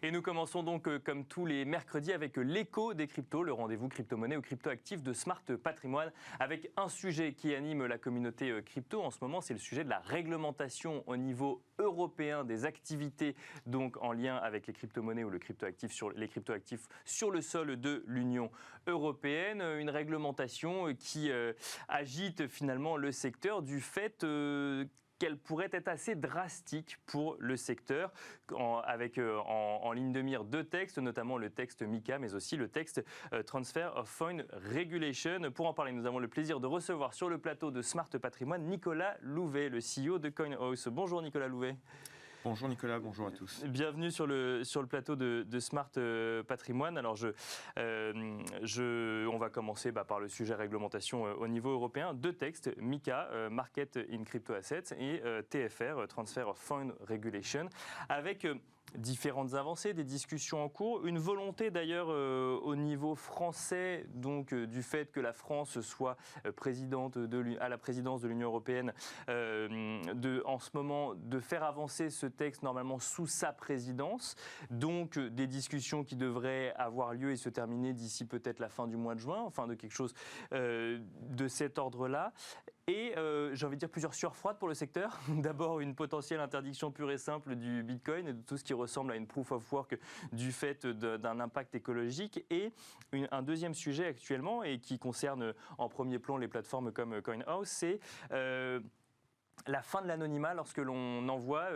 Et nous commençons donc comme tous les mercredis avec l'écho des cryptos, le rendez-vous crypto-monnaie ou crypto-actifs de Smart Patrimoine, avec un sujet qui anime la communauté crypto en ce moment, c'est le sujet de la réglementation au niveau européen des activités donc en lien avec les crypto-monnaies ou les crypto-actifs sur le sol de l'Union européenne. Une réglementation qui agite finalement le secteur du fait qu'elle pourrait être assez drastique pour le secteur, avec en ligne de mire deux textes, notamment le texte MiCA, mais aussi le texte Transfer of Fund Regulation. Pour en parler, nous avons le plaisir de recevoir sur le plateau de Smart Patrimoine Nicolas Louvet, le CEO de CoinHouse. Bonjour Nicolas Louvet. Bonjour Nicolas, bonjour à tous. Bienvenue sur le plateau de Smart Patrimoine. Alors on va commencer par le sujet réglementation au niveau européen. Deux textes, MiCA, Market in Crypto Assets, et TFR, Transfer of Fund Regulation, avec différentes avancées, des discussions en cours, une volonté d'ailleurs au niveau français, donc du fait que la France soit à la présidence de l'Union européenne, en ce moment, de faire avancer ce texte normalement sous sa présidence, donc des discussions qui devraient avoir lieu et se terminer d'ici peut-être la fin du mois de juin, enfin de quelque chose de cet ordre-là. Et j'ai envie de dire plusieurs sueurs froides pour le secteur. D'abord, une potentielle interdiction pure et simple du Bitcoin et de tout ce qui ressemble à une proof of work du fait d'un impact écologique. Et un deuxième sujet actuellement, et qui concerne en premier plan les plateformes comme CoinHouse, c'est la fin de l'anonymat lorsque l'on envoie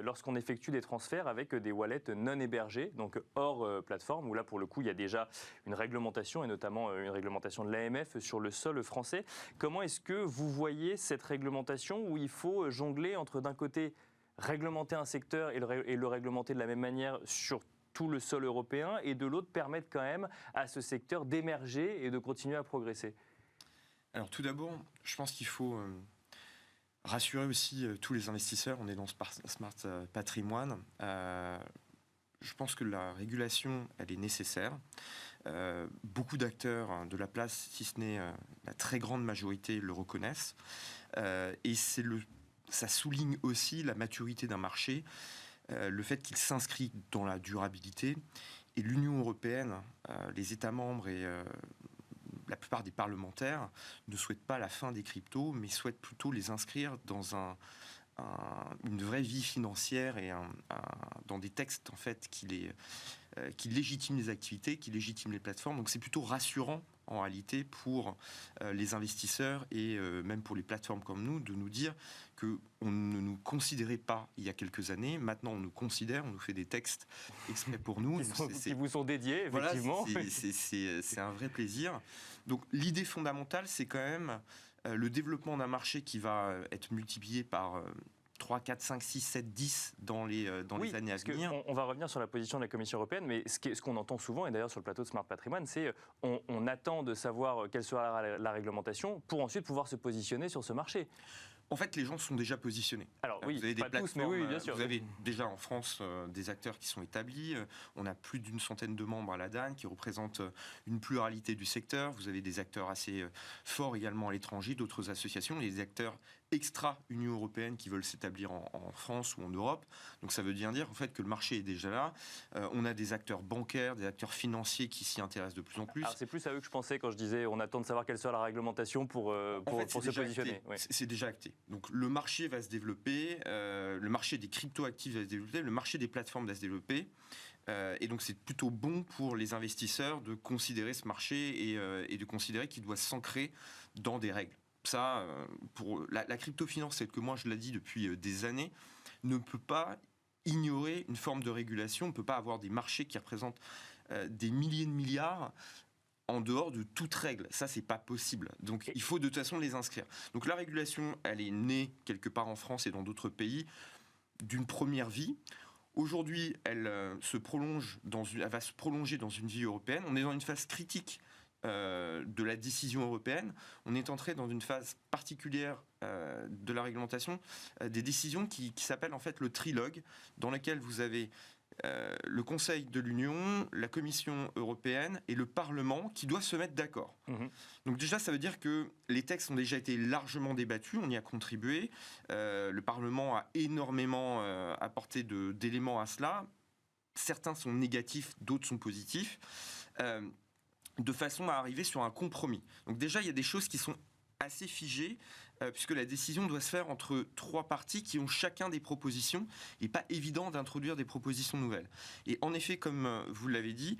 lorsqu'on effectue des transferts avec des wallets non hébergés, donc hors plateforme, où là pour le coup il y a déjà une réglementation et notamment une réglementation de l'AMF sur le sol français. Comment est-ce que vous voyez cette réglementation où il faut jongler entre d'un côté réglementer un secteur et le réglementer de la même manière sur tout le sol européen et de l'autre permettre quand même à ce secteur d'émerger et de continuer à progresser? Alors tout d'abord, je pense qu'il faut rassurer aussi tous les investisseurs. On est dans Smart Patrimoine. Je pense que la régulation, elle est nécessaire. Beaucoup d'acteurs de la place, si ce n'est la très grande majorité, le reconnaissent. Et ça souligne aussi la maturité d'un marché, le fait qu'il s'inscrit dans la durabilité. Et l'Union européenne, les États membres et la plupart des parlementaires ne souhaitent pas la fin des cryptos, mais souhaitent plutôt les inscrire dans une vraie vie financière et dans des textes en fait qui légitiment les activités, qui légitiment les plateformes. Donc c'est plutôt rassurant en réalité pour les investisseurs et même pour les plateformes comme nous de nous dire qu'on ne nous considérait pas il y a quelques années. Maintenant on nous considère, on nous fait des textes exprès pour nous. Qui vous sont dédiés, effectivement. Voilà, c'est un vrai plaisir. Donc l'idée fondamentale, c'est quand même le développement d'un marché qui va être multiplié par 3, 4, 5, 6, 7, 10 dans les années à venir. On va revenir sur la position de la Commission européenne, mais ce qu'on entend souvent, et d'ailleurs sur le plateau de Smart Patrimoine, c'est on attend de savoir quelle sera la réglementation pour ensuite pouvoir se positionner sur ce marché. En fait, les gens sont déjà positionnés. Alors oui, vous avez pas tous, mais oui, bien sûr. Vous avez déjà en France des acteurs qui sont établis. On a plus d'une centaine de membres à la DAN qui représentent une pluralité du secteur. Vous avez des acteurs assez forts également à l'étranger, d'autres associations, et des acteurs extra-Union européenne qui veulent s'établir en France ou en Europe. Donc ça veut bien dire en fait que le marché est déjà là. On a des acteurs bancaires, des acteurs financiers qui s'y intéressent de plus en plus. Alors c'est plus à eux que je pensais quand je disais on attend de savoir quelle sera la réglementation pour se positionner. Oui. C'est déjà acté. Donc le marché va se développer, le marché des crypto-actifs va se développer, le marché des plateformes va se développer. Et donc c'est plutôt bon pour les investisseurs de considérer ce marché et de considérer qu'il doit s'ancrer dans des règles. Ça, pour la crypto-finance, c'est que moi je l'ai dit depuis des années, ne peut pas ignorer une forme de régulation. On ne peut pas avoir des marchés qui représentent des milliers de milliards en dehors de toute règle. Ça, c'est pas possible. Donc, il faut de toute façon les inscrire. Donc, la régulation, elle est née quelque part en France et dans d'autres pays d'une première vie. Aujourd'hui, elle va se prolonger dans une vie européenne. On est dans une phase critique de la décision européenne. On est entré dans une phase particulière de la réglementation, des décisions qui s'appellent en fait le trilogue, dans lequel vous avez le Conseil de l'Union, la Commission européenne et le Parlement qui doivent se mettre d'accord. Donc déjà, ça veut dire que les textes ont déjà été largement débattus, on y a contribué. Le Parlement a énormément apporté d'éléments à cela. certains sont négatifs, d'autres sont positifs, de façon à arriver sur un compromis. Donc déjà, il y a des choses qui sont assez figées, puisque la décision doit se faire entre 3 parties qui ont chacun des propositions. Il n'est pas évident d'introduire des propositions nouvelles. Et en effet, comme vous l'avez dit,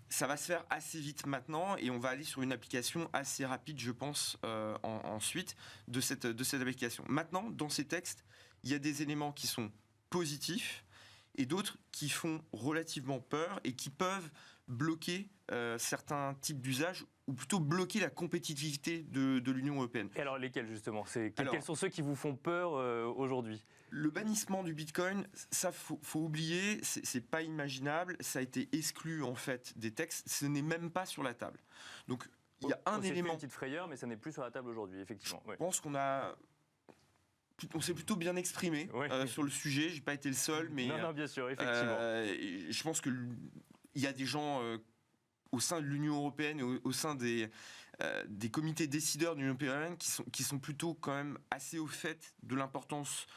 ça va se faire assez vite maintenant et on va aller sur une application assez rapide, je pense, ensuite de cette application. Maintenant, dans ces textes, il y a des éléments qui sont positifs et d'autres qui font relativement peur et qui peuvent bloquer certains types d'usages ou plutôt bloquer la compétitivité de l'Union européenne. Et alors lesquels justement quels sont ceux qui vous font peur aujourd'hui ? Le bannissement du Bitcoin, ça faut oublier, c'est pas imaginable, ça a été exclu en fait des textes, ce n'est même pas sur la table. Donc il y a un élément. C'est une petite frayeur, mais ça n'est plus sur la table aujourd'hui, effectivement. Je pense on s'est plutôt bien exprimé sur le sujet. J'ai pas été le seul, mais non, bien sûr, effectivement. Je pense que il y a des gens au sein de l'Union européenne et au sein des comités décideurs de l'Union européenne qui sont plutôt quand même assez au fait de l'importance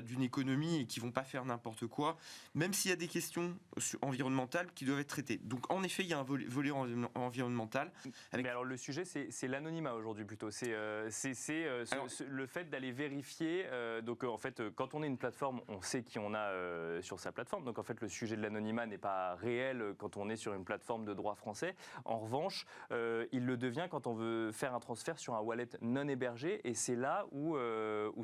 d'une économie et qui vont pas faire n'importe quoi, même s'il y a des questions environnementales qui doivent être traitées. Donc en effet, il y a un volet environnemental. Mais alors le sujet, c'est l'anonymat aujourd'hui plutôt. C'est le fait d'aller vérifier. Donc en fait, quand on est une plateforme, on sait qui on a sur sa plateforme. Donc en fait, le sujet de l'anonymat n'est pas réel quand on est sur une plateforme de droit français. En revanche, il le devient quand on veut faire un transfert sur un wallet non hébergé, et c'est là où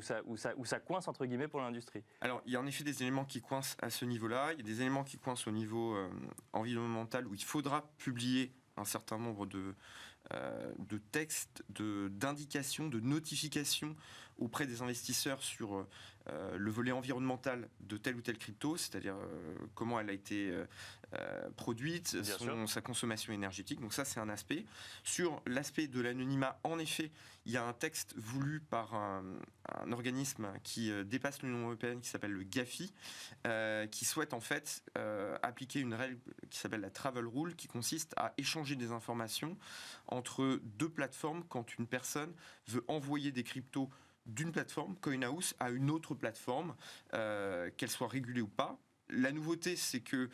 ça coince entre guillemets pour l'industrie. Alors, il y a en effet des éléments qui coincent à ce niveau-là. Il y a des éléments qui coincent au niveau environnemental où il faudra publier un certain nombre de textes, d'indications, de notifications auprès des investisseurs sur le volet environnemental de telle ou telle crypto, c'est-à-dire comment elle a été produite, sa consommation énergétique. Donc ça, c'est un aspect. Sur l'aspect de l'anonymat, en effet, il y a un texte voulu par un organisme qui dépasse l'Union européenne, qui s'appelle le GAFI, qui souhaite en fait appliquer une règle qui s'appelle la Travel Rule, qui consiste à échanger des informations entre 2 plateformes quand une personne veut envoyer des cryptos d'une plateforme, CoinHouse, à une autre plateforme, qu'elle soit régulée ou pas. La nouveauté, c'est que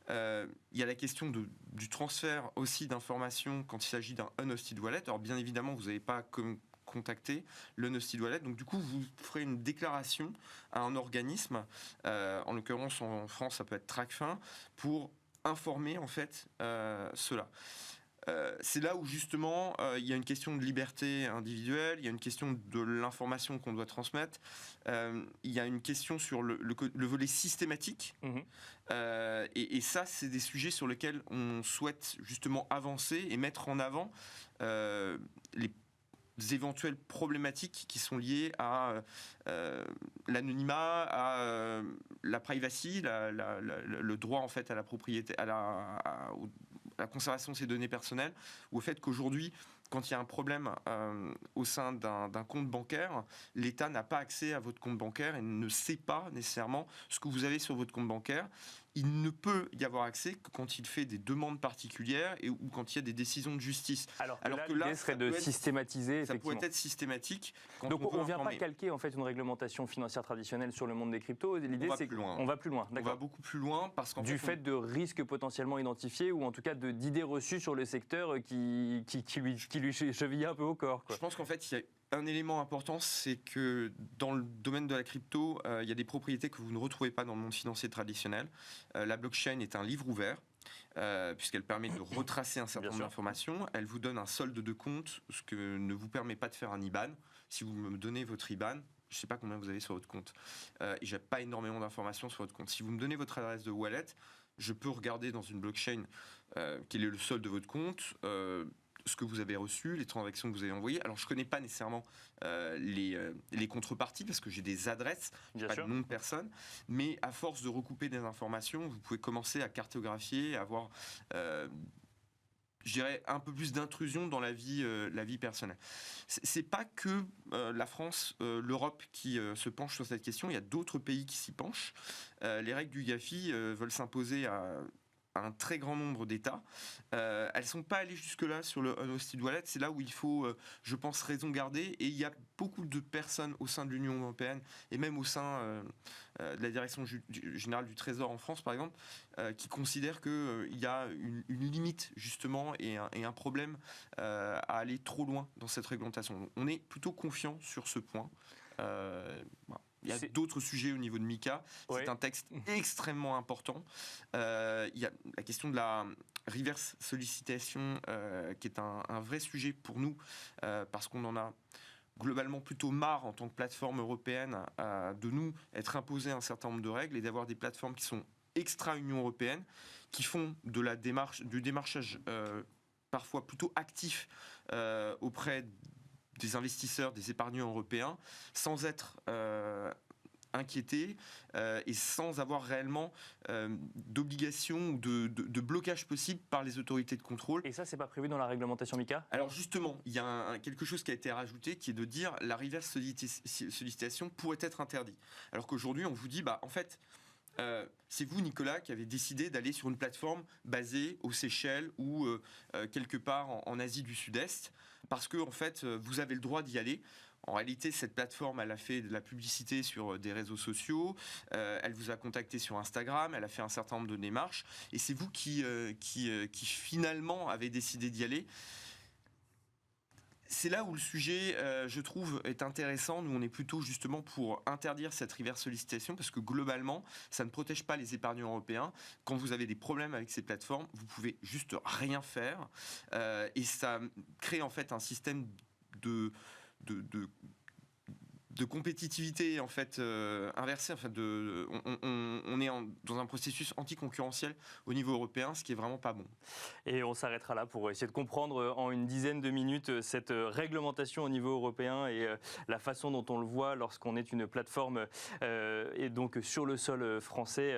il y a la question du transfert aussi d'informations quand il s'agit d'un unhosted wallet. Alors bien évidemment, vous n'avez pas contacté l'unhosted wallet, donc du coup, vous ferez une déclaration à un organisme, en l'occurrence en France, ça peut être Tracfin, pour informer en fait cela. C'est là où justement il y a une question de liberté individuelle, il y a une question de l'information qu'on doit transmettre, il y a une question sur le volet systématique, et ça c'est des sujets sur lesquels on souhaite justement avancer et mettre en avant les éventuelles problématiques qui sont liées à l'anonymat, à la privacy, le droit en fait à la propriété, à la conservation de ces données personnelles, ou au fait qu'aujourd'hui, quand il y a un problème au sein d'un compte bancaire, l'État n'a pas accès à votre compte bancaire et ne sait pas nécessairement ce que vous avez sur votre compte bancaire. Il ne peut y avoir accès que quand il fait des demandes particulières ou quand il y a des décisions de justice. Alors que là, l'idée serait de systématiser. Ça pourrait être systématique. Donc on ne vient pas calquer en fait une réglementation financière traditionnelle sur le monde des cryptos. L'idée c'est qu'on va plus loin. On va beaucoup plus loin parce qu'en fait de risques potentiellement identifiés ou en tout cas d'idées reçues sur le secteur qui lui chevillent un peu au corps, quoi. Je pense qu'en fait il y a un élément important, c'est que dans le domaine de la crypto, il y a des propriétés que vous ne retrouvez pas dans le monde financier traditionnel. La blockchain est un livre ouvert, puisqu'elle permet de retracer un certain nombre d'informations. Elle vous donne un solde de compte, ce que ne vous permet pas de faire un IBAN. Si vous me donnez votre IBAN, je ne sais pas combien vous avez sur votre compte, et j'ai pas énormément d'informations sur votre compte. Si vous me donnez votre adresse de wallet, je peux regarder dans une blockchain quel est le solde de votre compte, ce que vous avez reçu, les transactions que vous avez envoyées. Alors, je ne connais pas nécessairement les contreparties parce que j'ai des adresses, pas de nom de personne. Mais à force de recouper des informations, vous pouvez commencer à cartographier, à avoir, je dirais, un peu plus d'intrusion dans la vie personnelle. C'est pas que la France, l'Europe qui se penche sur cette question. Il y a d'autres pays qui s'y penchent. Les règles du GAFI veulent s'imposer un très grand nombre d'États. Elles ne sont pas allées jusque-là sur le Unhosted Wallet. C'est là où il faut, je pense, raison garder. Et il y a beaucoup de personnes au sein de l'Union européenne et même au sein de la Direction générale du Trésor en France, par exemple, qui considèrent qu'il y a une limite, justement, et un problème à aller trop loin dans cette réglementation. Donc, on est plutôt confiant sur ce point. Voilà. Il y a d'autres sujets au niveau de MiCA. C'est un texte extrêmement important. Il y a la question de la reverse sollicitation qui est un vrai sujet pour nous parce qu'on en a globalement plutôt marre en tant que plateforme européenne de nous être imposé un certain nombre de règles et d'avoir des plateformes qui sont extra-Union européenne, qui font du démarchage parfois plutôt actif auprès des investisseurs, des épargnants européens, sans être inquiétés et sans avoir réellement d'obligation ou de blocage possible par les autorités de contrôle. Et ça, c'est pas prévu dans la réglementation MiCA ? Alors justement, il y a quelque chose qui a été rajouté qui est de dire la reverse sollicitation pourrait être interdite. Alors qu'aujourd'hui, on vous dit, en fait, c'est vous, Nicolas, qui avez décidé d'aller sur une plateforme basée aux Seychelles ou quelque part en Asie du Sud-Est, parce que en fait, vous avez le droit d'y aller. En réalité, cette plateforme, elle a fait de la publicité sur des réseaux sociaux, elle vous a contacté sur Instagram, elle a fait un certain nombre de démarches, et c'est vous qui finalement avez décidé d'y aller. C'est là où le sujet, je trouve, est intéressant. Nous, on est plutôt justement pour interdire cette reverse sollicitation parce que globalement, ça ne protège pas les épargnants européens. Quand vous avez des problèmes avec ces plateformes, vous pouvez juste rien faire et ça crée en fait un système de compétitivité en fait inversée. En fait, on est dans un processus anticoncurrentiel au niveau européen, ce qui est vraiment pas bon. Et on s'arrêtera là pour essayer de comprendre en une dizaine de minutes cette réglementation au niveau européen et la façon dont on le voit lorsqu'on est une plateforme et donc sur le sol français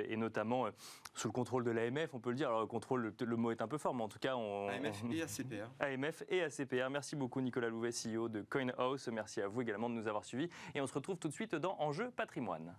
et notamment sous le contrôle de l'AMF, on peut le dire. Alors le contrôle, le mot est un peu fort, mais en tout cas AMF et ACPR. AMF et ACPR. Merci beaucoup Nicolas Louvet, CEO de CoinHouse. Merci à vous également de nous avoir suivis et on se retrouve tout de suite dans Enjeu Patrimoine.